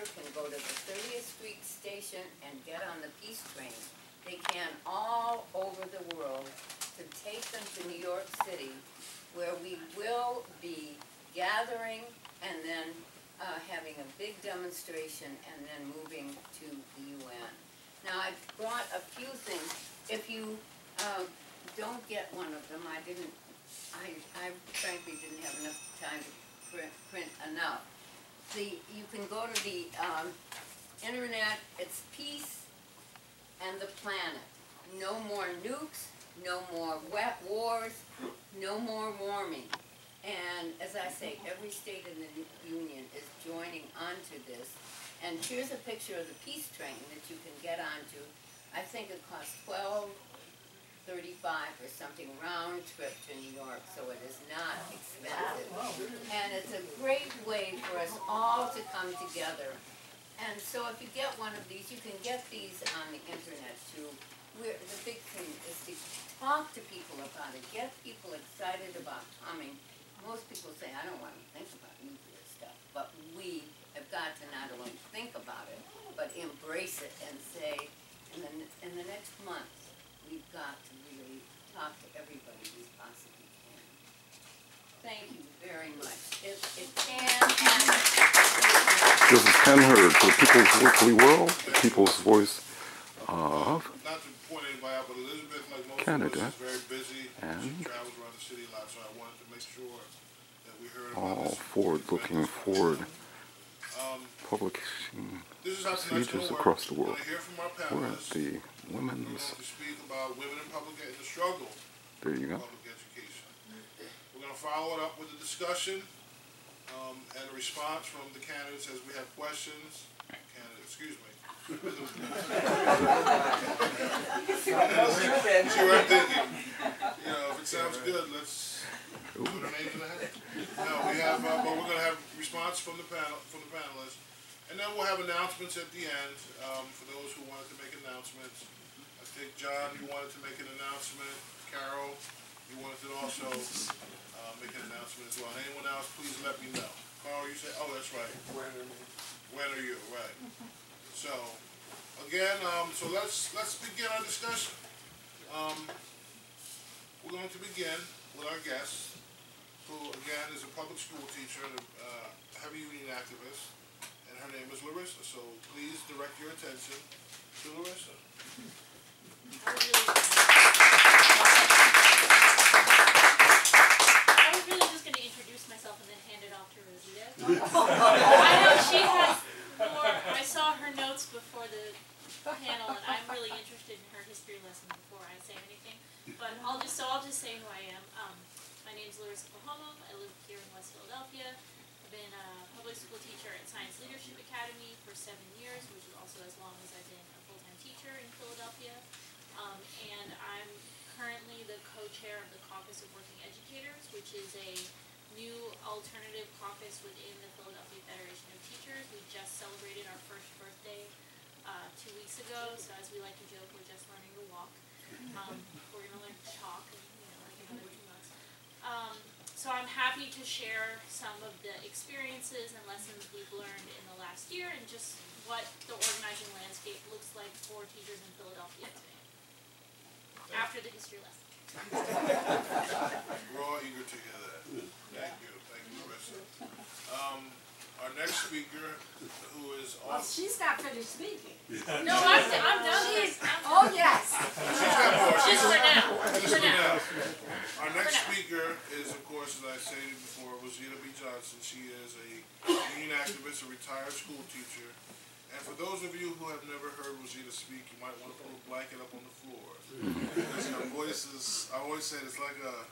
here can go to the 30th Street station and get on the Peace Train. They can all over the world to take them to New York City, where we will be gathering and then having a big demonstration and then moving to the UN. Now, I've brought a few things. If you don't get one of them, I frankly didn't have enough time to print enough. You can go to the internet. It's Peace and the Planet. No more nukes, no more wars, no more warming. And as I say, every state in the Union is joining onto this. And here's a picture of the Peace Train that you can get onto. I think it costs $12.35 or something round trip to New York, so it is not expensive. And it's a great way for us all to come together. And so if you get one of these, you can get these on the internet too. The big thing is to talk to people about it, get people excited about coming. Most people say, I don't want to think about nuclear stuff, but we have got to not only think about it, but embrace it and say, in the next month, we've got to really talk to everybody we possibly can. Thank you very much. It can and This is Ken Hurd for People's Weekly World, the People's Voice of Not to point anybody out, but Elizabeth, like most Canada, of us, is very busy. and she travels around the city a lot, so I wanted to make sure that we heard about all this. forward-looking forward publishing This is how tonight's procedures gonna work. across the We're world. gonna hear from our We're at panelists. the We're women's, going to speak about women in public and the struggle there you in go, public education. We're going to follow it up with a discussion and a response from the candidates as we have questions. Excuse me. See what I'm thinking? You know, if it sounds good, let's put our names in the hat. No, we have, but we're going to have response from the panelists, and then we'll have announcements at the end for those who wanted to make announcements. I think John, you wanted to make an announcement. Carol, you wanted to also make an announcement as well. And anyone else, please let me know. Carl, you say, oh, that's right. When are you? Right. So, again, so let's begin our discussion. We're going to begin with our guest, who again is a public school teacher and a heavy union activist, and her name is Larissa. So please direct your attention to Larissa. I was really just going to introduce myself and then hand it off to Rosita. I know she has more. I saw her notes before the panel, and I'm really interested in her history lesson before I say anything. But I'll just say who I am. My name is Larissa Pahomo. I live here in West Philadelphia. I've been a public school teacher at Science Leadership Academy for 7 years, which is also as long as I've been a full-time teacher in Philadelphia. And I'm currently the co-chair of the Caucus of Working Educators, which is a new alternative caucus within the Philadelphia Federation of Teachers. We just celebrated our first birthday 2 weeks ago, so as we like to joke, we're just learning to walk. We're going to learn to talk in like another 2 months. So I'm happy to share some of the experiences and lessons we've learned in the last year and just what the organizing landscape looks like for teachers in Philadelphia today. After the history lesson. We're all eager to hear that. Thank you, Larissa. Our next speaker, who is Well, also... she's not finished speaking. No, I'm done. Oh, yes. She's got more. Just for now. Just for now. Our next speaker is, of course, as I stated before, Rosita B. Johnson. She is a union activist, a retired school teacher. And for those of you who have never heard Rosita speak, you might want to put a blanket up on the floor. Because her voice is, I always say, it's like a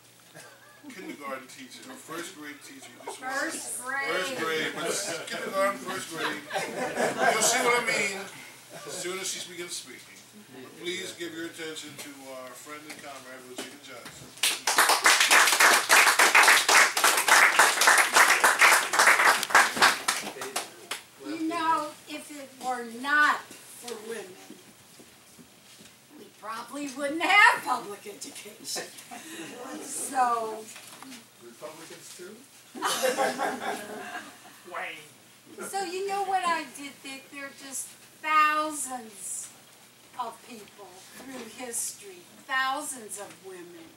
kindergarten teacher, or first grade teacher. First grade. First grade, but it's kindergarten, first grade. You'll see what I mean as soon as she begins speaking. But please give your attention to our friend and comrade, Rosita Johnson. You know, if it were not for women, we probably wouldn't have public education. So, Republicans too? Wayne. So you know what I did? There are just thousands of people through history, thousands of women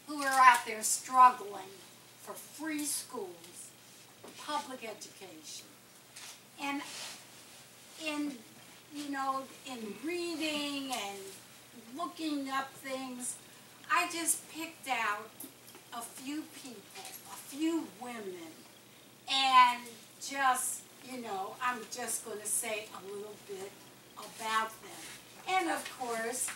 who are out there struggling for free schools, public education. And in reading and looking up things, I just picked out a few people, a few women, and just, I'm just going to say a little bit about them. And of course,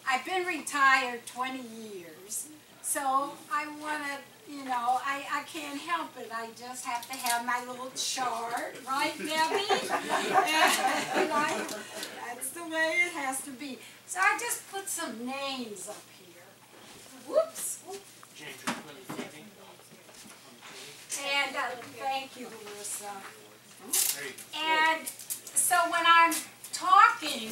I've been retired 20 years, so I want to, I can't help it. I just have to have my little chart, right, Debbie? And that's the way it has to be. So I just put some names up here. Whoops. And thank you, Larissa. And so when I'm talking,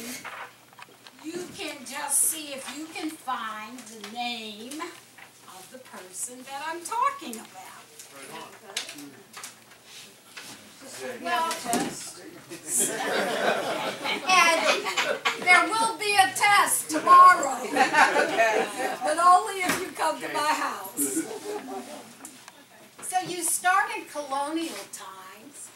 you can just see if you can find the name of the person that I'm talking about. Well, and there will be a test tomorrow, but only if you come to my house. So you start in colonial times,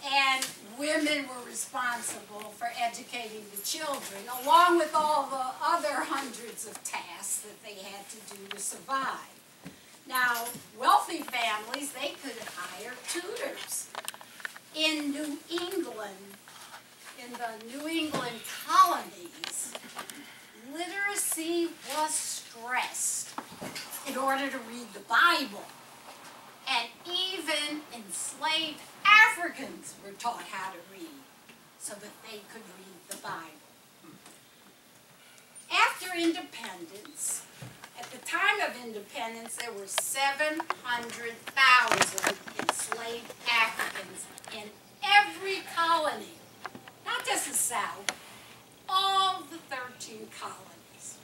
and women were responsible for educating the children, along with all the other hundreds of tasks that they had to do to survive. Now, wealthy families, they could hire tutors. In New England, in the New England colonies, literacy was stressed in order to read the Bible. And even enslaved Africans were taught how to read so that they could read the Bible. After independence, at the time of independence, there were 700,000 enslaved Africans in every colony, not just the South, all the 13 colonies.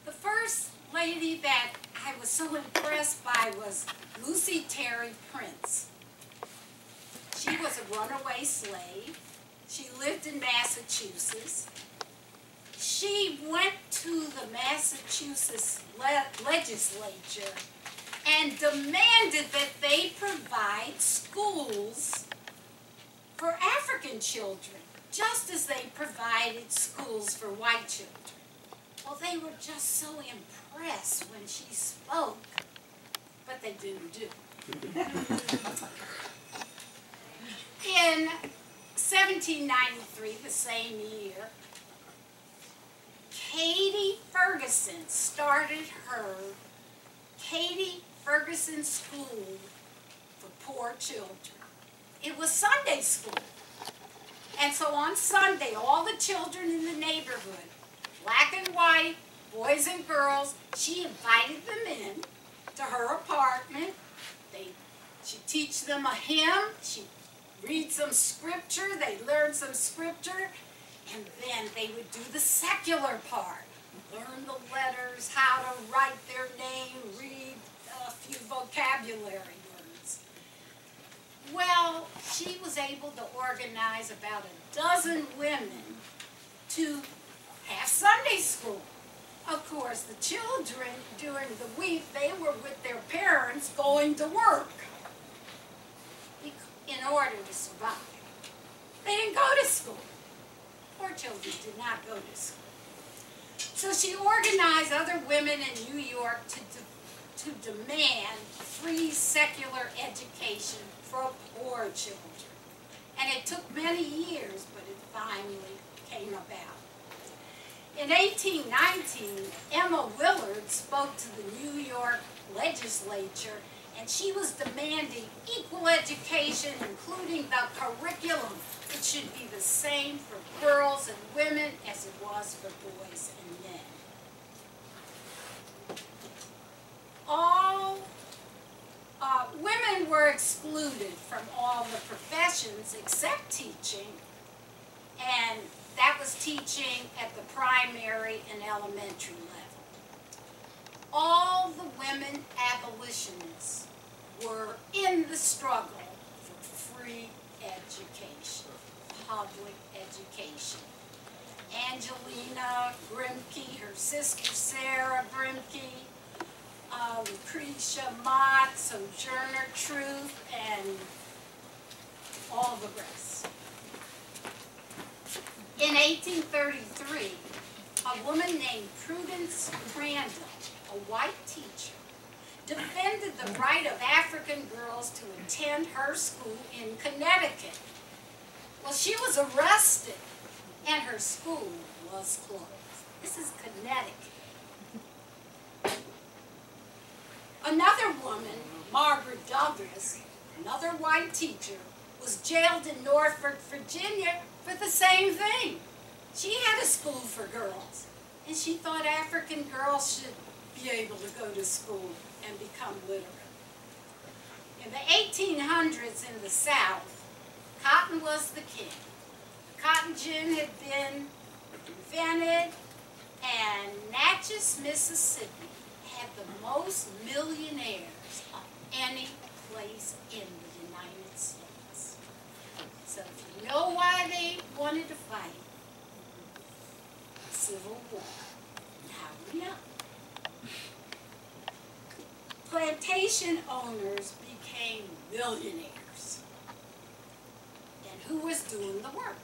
The first lady that I was so impressed by was Lucy Terry Prince. She was a runaway slave. She lived in Massachusetts. She went to the Massachusetts legislature and demanded that they provide schools for African children, just as they provided schools for white children. Well, they were just so impressed when she spoke, but they didn't do. In 1793, the same year, Katie Ferguson started her Katie Ferguson School for poor children. It was Sunday school. And so on Sunday, all the children in the neighborhood, black and white, boys and girls, she invited them in to her apartment. She'd teach them a hymn, she'd read some scripture, they'd learn some scripture, and then they would do the secular part. Learn the letters, how to write their name, read a few vocabulary words. Well, she was able to organize about a dozen women to have Sunday school. Of course, the children during the week, they were with their parents going to work in order to survive. They didn't go to school. Poor children did not go to school. So she organized other women in New York to demand free secular education for poor children. And it took many years, but it finally came about. In 1819, Emma Willard spoke to the New York legislature, and she was demanding equal education, including the curriculum. It should be the same for girls and women as it was for boys and men. Women were excluded from all the professions except teaching, and that was teaching at the primary and elementary level. All the women abolitionists were in the struggle for free education, public education. Angelina Grimke, her sister Sarah Grimke, Lucretia Mott, Sojourner Truth, and all the rest. In 1833, a woman named Prudence Crandall, a white teacher, defended the right of African girls to attend her school in Connecticut. Well, she was arrested and her school was closed. This is Connecticut. Another woman, Margaret Douglas, another white teacher, was jailed in Norfolk, Virginia for the same thing. She had a school for girls, and she thought African girls should be able to go to school and become literate. In the 1800s in the South, cotton was the king. Cotton gin had been invented, and Natchez, Mississippi had the most millionaires of any place in the United States. So if you know why they wanted to fight, the Civil War, now we know. Plantation owners became millionaires. And who was doing the work?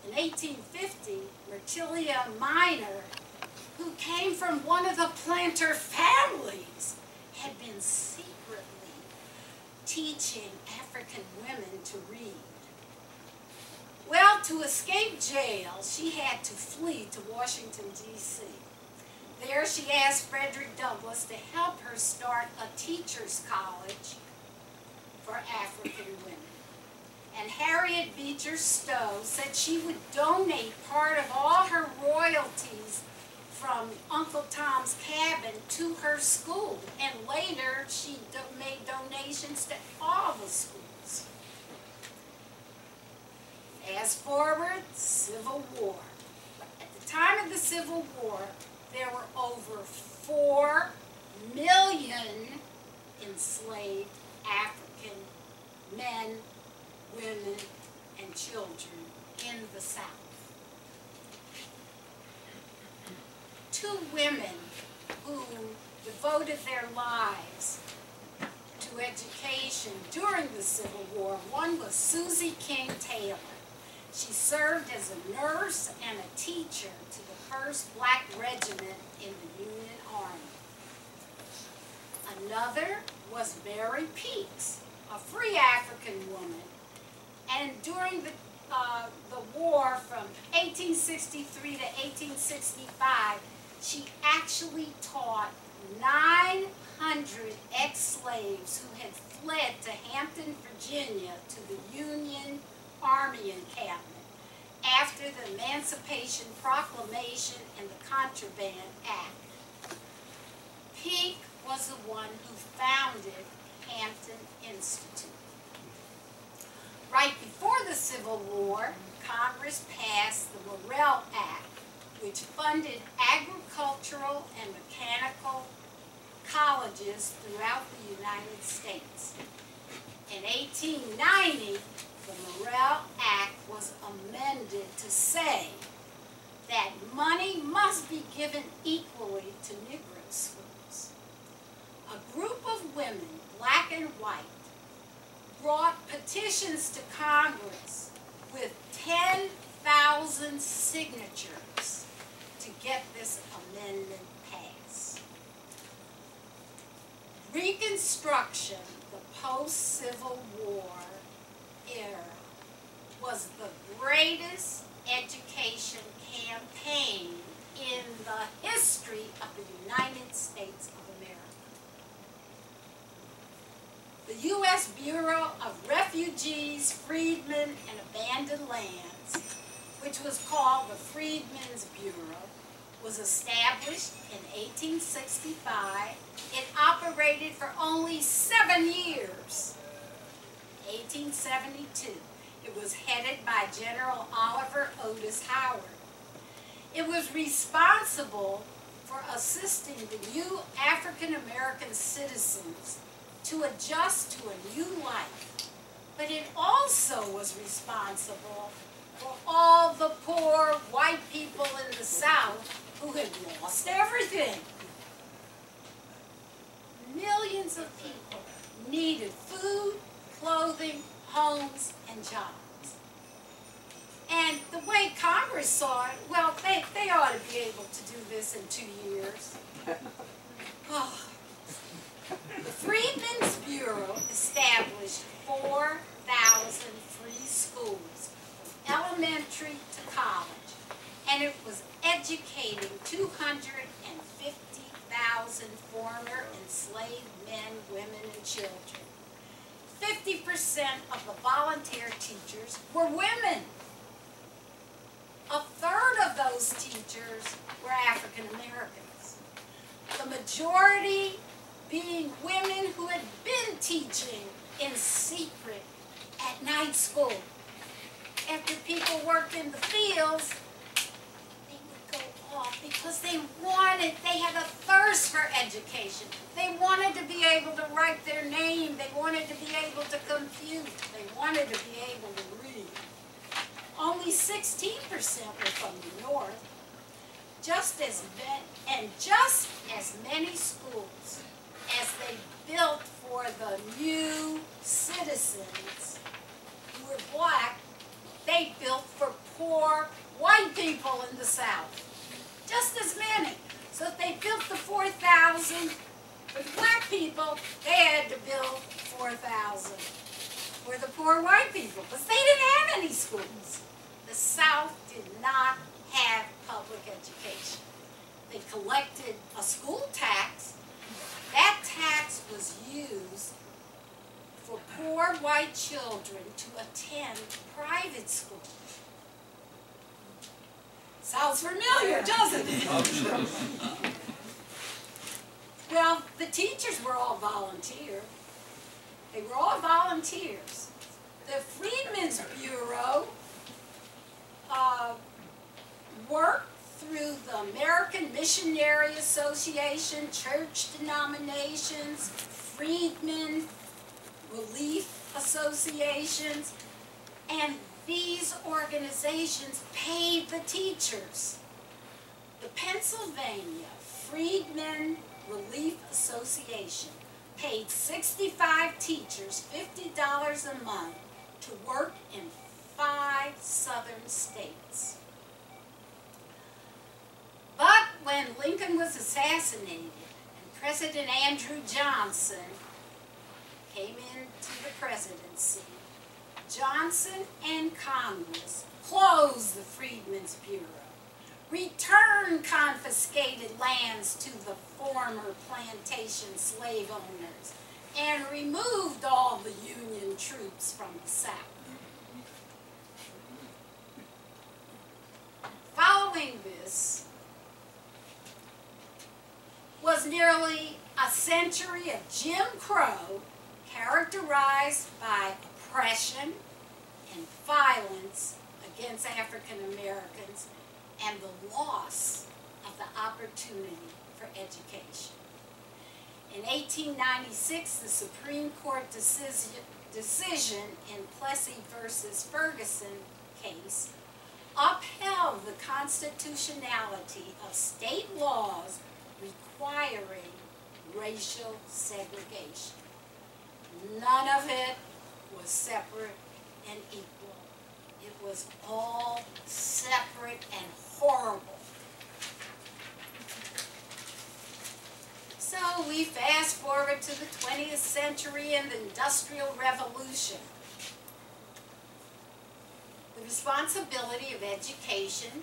In 1850, Myrtilia Minor, who came from one of the planter families, had been secretly teaching African women to read. Well, to escape jail, she had to flee to Washington, D.C. There she asked Frederick Douglass to help her start a teacher's college for African women. And Harriet Beecher Stowe said she would donate part of all her royalties from Uncle Tom's Cabin to her school. And later she made donations to all the schools. Fast forward, Civil War. At the time of the Civil War, there were over 4 million enslaved African men, women, and children in the South. 2 women who devoted their lives to education during the Civil War. One was Susie King Taylor. She served as a nurse and a teacher to the 1st Black Regiment in the Union Army. Another was Mary Pekes, a free African woman, and during the war from 1863 to 1865, she actually taught 900 ex-slaves who had fled to Hampton, Virginia to the Union Army encampment after the Emancipation Proclamation and the Contraband Act. Peake was the one who founded Hampton Institute. Right before the Civil War, Congress passed the Morrill Act, which funded agricultural and mechanical colleges throughout the United States. In 1890, the Morrill Act was amended to say that money must be given equally to Negro schools. A group of women, black and white, brought petitions to Congress with 10,000 signatures to get this amendment passed. Reconstruction, the post-Civil War era, was the greatest education campaign in the history of the United States of America. The U.S. Bureau of Refugees, Freedmen, and Abandoned Lands, which was called the Freedmen's Bureau, was established in 1865. It operated for only 7 years. 1872. It was headed by General Oliver Otis Howard. It was responsible for assisting the new African American citizens to adjust to a new life, but it also was responsible for all the poor white people in the South who had lost everything. Millions of people needed food, clothing, homes, and jobs. And the way Congress saw it, well, they ought to be able to do this in 2 years. Oh. The Freedmen's Bureau established 4,000 free schools, from elementary to college, and it was educating 250,000 former enslaved men, women, and children. 50% of the volunteer teachers were women. A third of those teachers were African Americans. The majority being women who had been teaching in secret at night school. After people worked in the fields, they would go off because they had a thirst for education. They wanted to be able to write their name. They wanted to be able to compute. They wanted to be able to read. Only 16% were from the North. Just as many schools as they built for the new citizens who were black, they built for poor white people in the South. Just as many. So if they built the 4,000 for the black people, they had to build 4,000 for the poor white people, because they didn't have any schools. The South did not have public education. They collected a school tax. That tax was used for poor white children to attend private school. Sounds familiar, doesn't it? Well, the teachers were all volunteer. They were all volunteers. The Freedmen's Bureau worked through the American Missionary Association, church denominations, freedmen, relief associations, and these organizations paid the teachers. The Pennsylvania Freedmen Relief Association paid 65 teachers $50 a month to work in 5 southern states. But when Lincoln was assassinated and President Andrew Johnson came into the presidency, Johnson and Congress closed the Freedmen's Bureau, returned confiscated lands to the former plantation slave owners, and removed all the Union troops from the South. Following this was nearly a century of Jim Crow, characterized by oppression and violence against African Americans and the loss of the opportunity for education. In 1896, the Supreme Court decision in Plessy versus Ferguson case upheld the constitutionality of state laws requiring racial segregation. None of it was separate and equal. It was all separate and horrible. So we fast forward to the 20th century and the Industrial Revolution. The responsibility of education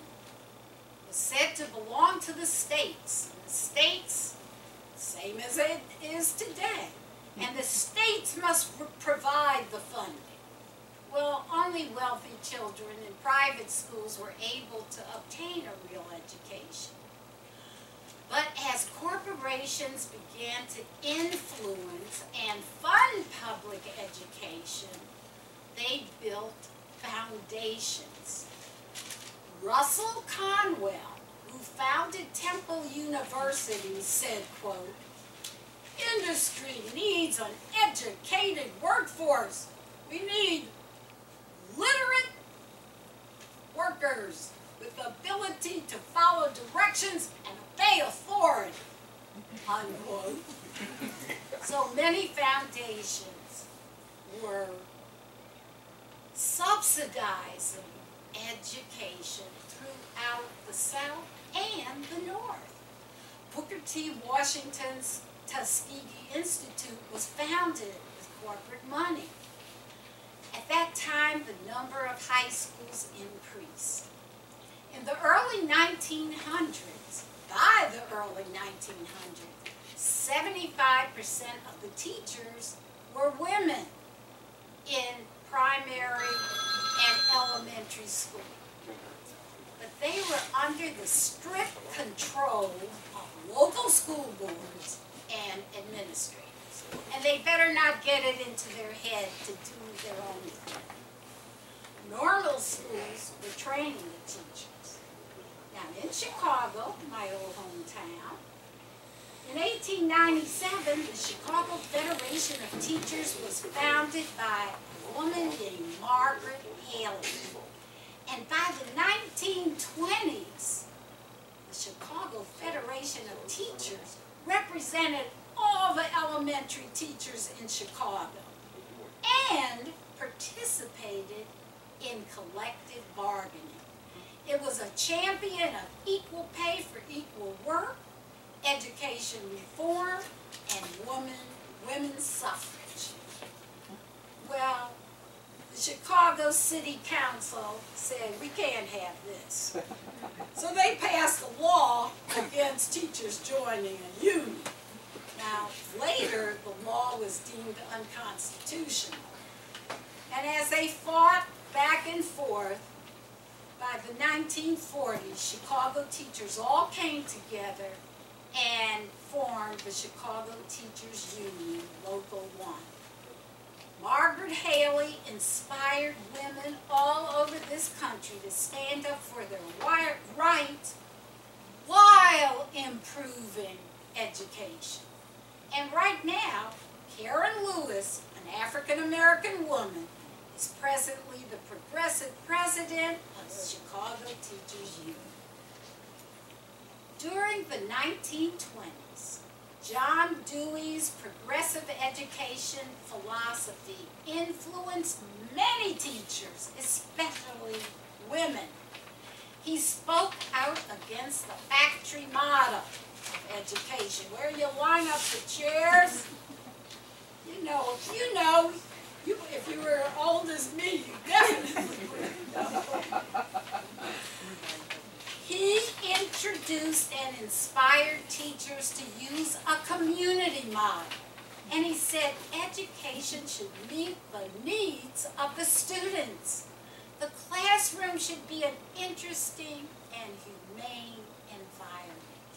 was said to belong to the states. And the states, same as it is today. And the states must provide the funding. Well, only wealthy children in private schools were able to obtain a real education. But as corporations began to influence and fund public education, they built foundations. Russell Conwell who founded Temple University, said, quote, "Industry needs an educated workforce. We need literate workers with the ability to follow directions and obey authority," unquote. So many foundations were subsidizing education throughout the South and the North. Booker T. Washington's Tuskegee Institute was founded with corporate money. At that time, the number of high schools increased. In the early 1900s, by the early 1900s, 75% of the teachers were women in primary and elementary school. But they were under the strict control of local school boards and administrators. And they better not get it into their head to do their own thing. Normal schools were training the teachers. Now in Chicago, my old hometown, in 1897, the Chicago Federation of Teachers was founded by a woman named Margaret Haley. And by the 1920s, the Chicago Federation of Teachers represented all the elementary teachers in Chicago and participated in collective bargaining. It was a champion of equal pay for equal work, education reform, and women's suffrage. Well, the Chicago City Council said, we can't have this. So they passed a law against teachers joining a union. Now, later, the law was deemed unconstitutional. And as they fought back and forth, by the 1940s, Chicago teachers all came together and formed the Chicago Teachers Union, Local 1. Margaret Haley inspired women all over this country to stand up for their rights while improving education. And right now, Karen Lewis, an African-American woman, is presently the progressive president of the Chicago Teachers Union. During the 1920s, John Dewey's progressive education philosophy influenced many teachers, especially women. He spoke out against the factory model of education, where you line up the chairs. If you were as old as me, you definitely would know. He introduced and inspired teachers to use a community model. And he said education should meet the needs of the students. The classroom should be an interesting and humane environment.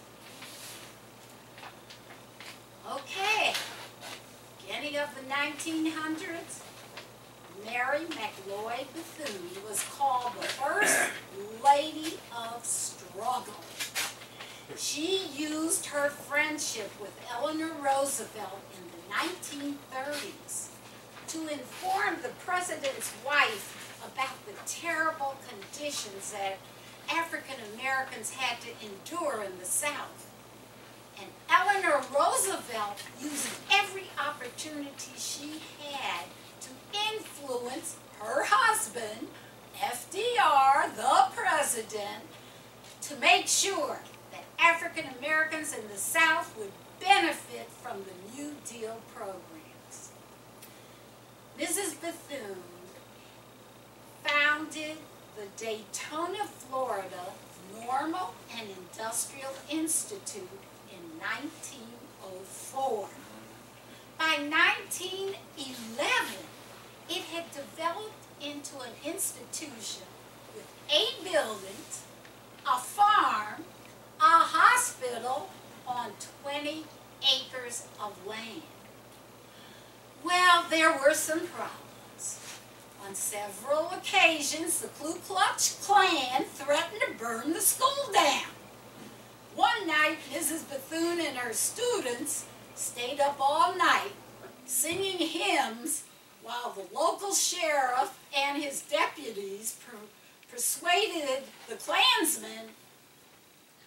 Okay, beginning of the 1900s, Mary McLeod Bethune was called the first Lady of Struggle. She used her friendship with Eleanor Roosevelt in the 1930s to inform the president's wife about the terrible conditions that African Americans had to endure in the South. And Eleanor Roosevelt used every opportunity she had to influence her husband, FDR, the president, to make sure that African Americans in the South would benefit from the New Deal programs. Mrs. Bethune founded the Daytona, Florida Normal and Industrial Institute in 1904. By 1911, it had developed into an institution with 8 buildings, a farm, a hospital on 20 acres of land. Well, there were some problems. On several occasions, the Ku Klux Klan threatened to burn the school down. One night, Mrs. Bethune and her students stayed up all night singing hymns while the local sheriff and his deputies persuaded the Klansmen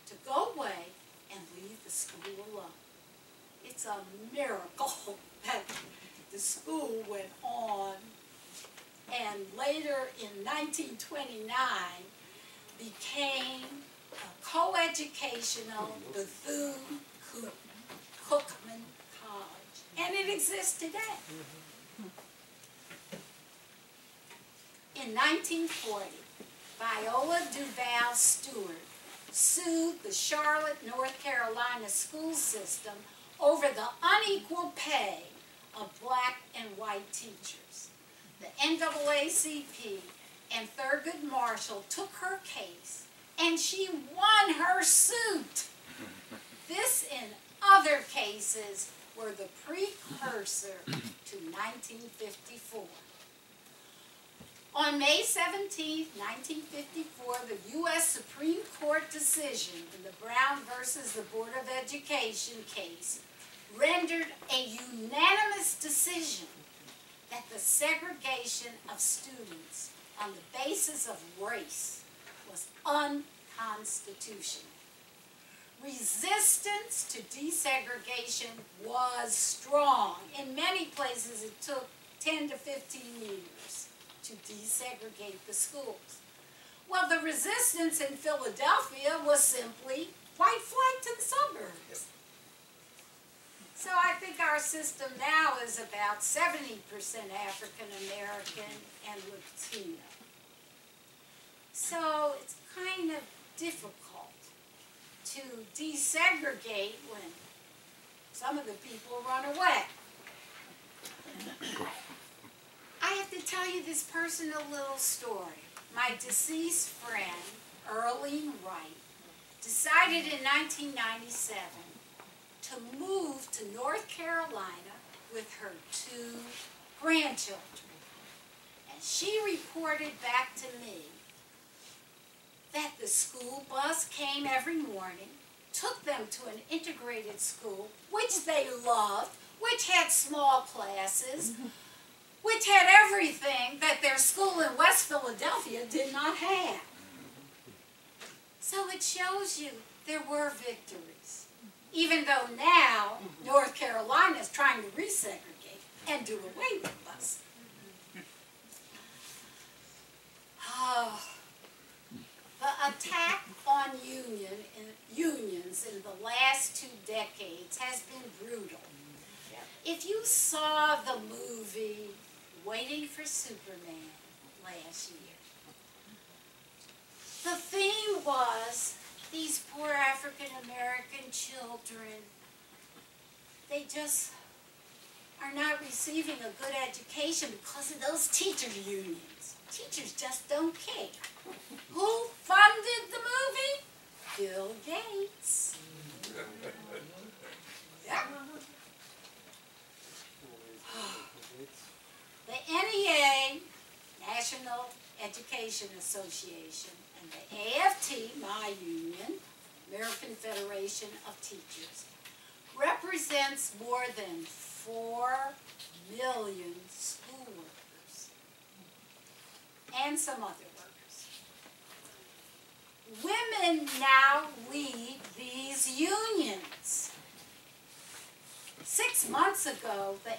to go away and leave the school alone. It's a miracle that the school went on, and later in 1929 became a coeducational Bethune-Cookman College, and it exists today. In 1940, Viola Duval Stewart sued the Charlotte, North Carolina school system over the unequal pay of black and white teachers. The NAACP and Thurgood Marshall took her case, and she won her suit. This and other cases were the precursor to 1954. On May 17, 1954, the U.S. Supreme Court decision in the Brown versus the Board of Education case rendered a unanimous decision that the segregation of students on the basis of race was unconstitutional. Resistance to desegregation was strong. In many places, it took 10 to 15 years to desegregate the schools. Well, the resistance in Philadelphia was simply white flight to the suburbs. So I think our system now is about 70% African American and Latino. So it's kind of difficult to desegregate when some of the people run away. I have to tell you this personal little story. My deceased friend, Earlene Wright, decided in 1997 to move to North Carolina with her 2 grandchildren. And she reported back to me that the school bus came every morning, took them to an integrated school, which they loved, which had small classes, which had everything that their school in West Philadelphia did not have. So it shows you there were victories. Even though now North Carolina is trying to resegregate and do away with us. Oh, the attack on unions in the last 2 decades has been brutal. If you saw the movie Waiting for Superman last year, the theme was these poor African American children, they just are not receiving a good education because of those teacher unions. Teachers just don't care. Who funded the movie? Bill Gates. Yeah. The NEA, National Education Association, and the AFT, my union, American Federation of Teachers, represents more than 4 million school workers and some other workers. Women now lead these unions. 6 months ago, the